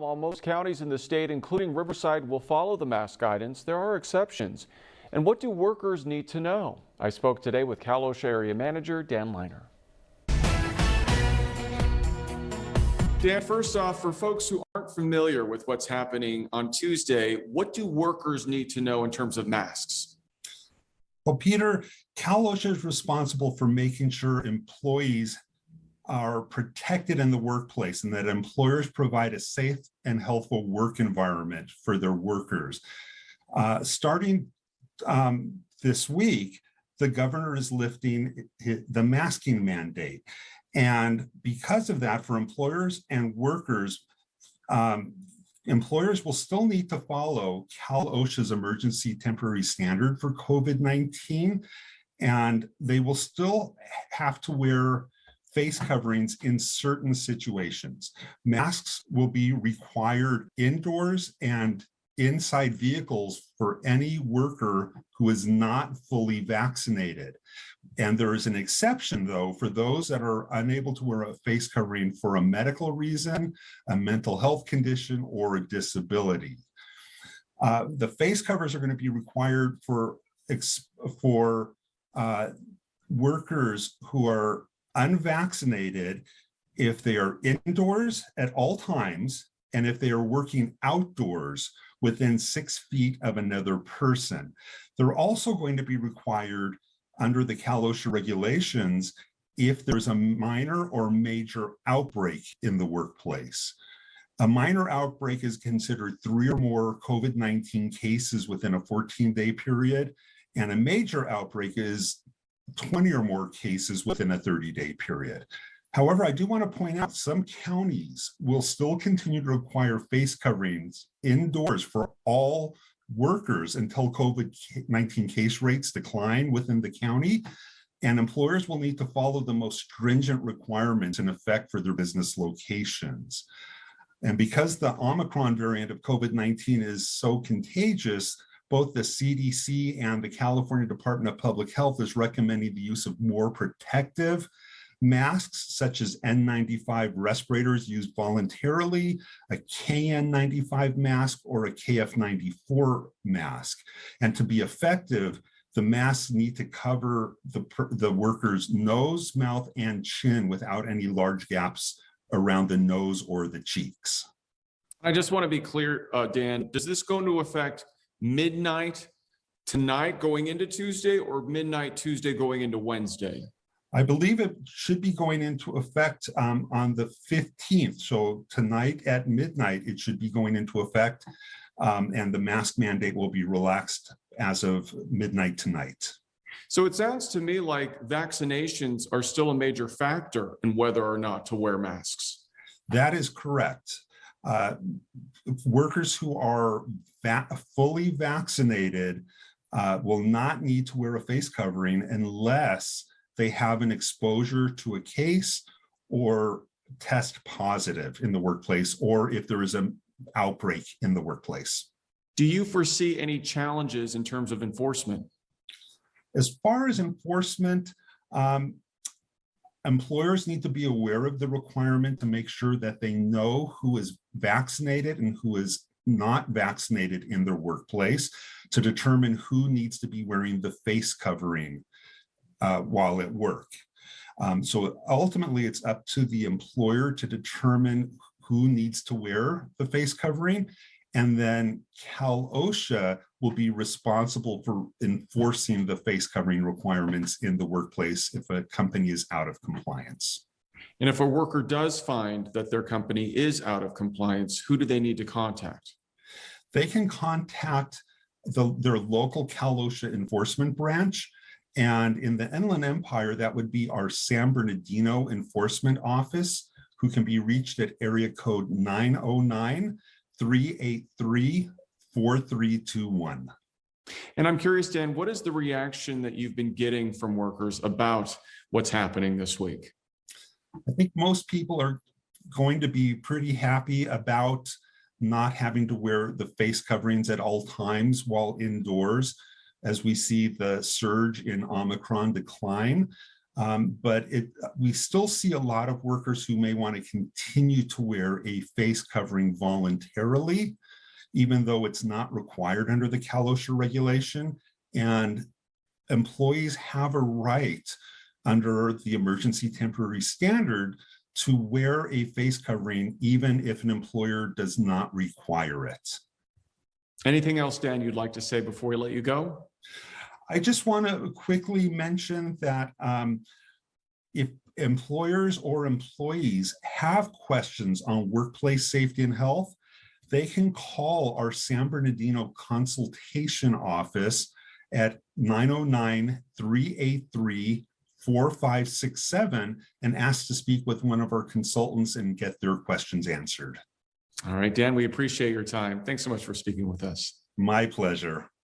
While most counties in the state, including Riverside, will follow the mask guidance, there are exceptions. And what do workers need to know? I spoke today with Cal OSHA Area Manager Dan Liner. Dan, first off, for folks who aren't familiar with what's happening on Tuesday, what do workers need to know in terms of masks? Well, Peter, Cal OSHA is responsible for making sure employees are protected in the workplace and that employers provide a safe and healthful work environment for their workers. Starting this week, the governor is lifting the masking mandate. And because of that, for employers and workers, employers will still need to follow Cal OSHA's emergency temporary standard for COVID-19, and they will still have to wear face coverings in certain situations. Masks will be required indoors and inside vehicles for any worker who is not fully vaccinated. And there is an exception, though, for those that are unable to wear a face covering for a medical reason, a mental health condition, or a disability. The face covers are going to be required for workers who are unvaccinated if they are indoors at all times and if they are working outdoors within 6 feet of another person. They're also going to be required under the Cal OSHA regulations if there's a minor or major outbreak in the workplace. A minor outbreak is considered 3 or more COVID-19 cases within a 14-day period, and a major outbreak is 20 or more cases within a 30-day period. However, I do want to point out some counties will still continue to require face coverings indoors for all workers until COVID-19 case rates decline within the county, and employers will need to follow the most stringent requirements in effect for their business locations. And because the Omicron variant of COVID-19 is so contagious, both the CDC and the California Department of Public Health is recommending the use of more protective masks, such as N95 respirators used voluntarily, a KN95 mask, or a KF94 mask. And to be effective, the masks need to cover the worker's nose, mouth, and chin without any large gaps around the nose or the cheeks. I just want to be clear, Dan, does this go into effect midnight tonight going into Tuesday or midnight Tuesday going into Wednesday? I believe it should be going into effect on the 15th. So tonight at midnight, it should be going into effect, and the mask mandate will be relaxed as of midnight tonight. So it sounds to me like vaccinations are still a major factor in whether or not to wear masks. That is correct. Workers who are fully vaccinated will not need to wear a face covering unless they have an exposure to a case or test positive in the workplace, or if there is an outbreak in the workplace. Do you foresee any challenges in terms of enforcement? As far as enforcement, employers need to be aware of the requirement to make sure that they know who is vaccinated and who is not vaccinated in their workplace to determine who needs to be wearing the face covering while at work. So ultimately, it's up to the employer to determine who needs to wear the face covering, and then Cal OSHA will be responsible for enforcing the face covering requirements in the workplace if a company is out of compliance. And if a worker does find that their company is out of compliance, who do they need to contact? They can contact their local Cal OSHA enforcement branch. And in the Inland Empire, that would be our San Bernardino Enforcement Office, who can be reached at area code 909-383-4321. And I'm curious, Dan, what is the reaction that you've been getting from workers about what's happening this week? I think most people are going to be pretty happy about not having to wear the face coverings at all times while indoors, as we see the surge in Omicron decline. But we still see a lot of workers who may want to continue to wear a face covering voluntarily, even though it's not required under the Cal OSHA regulation. And employees have a right under the emergency temporary standard to wear a face covering, even if an employer does not require it. Anything else, Dan, you'd like to say before we let you go? I just want to quickly mention that if employers or employees have questions on workplace safety and health, they can call our San Bernardino consultation office at 909-383-4567 and ask to speak with one of our consultants and get their questions answered. All right, Dan, we appreciate your time. Thanks so much for speaking with us. My pleasure.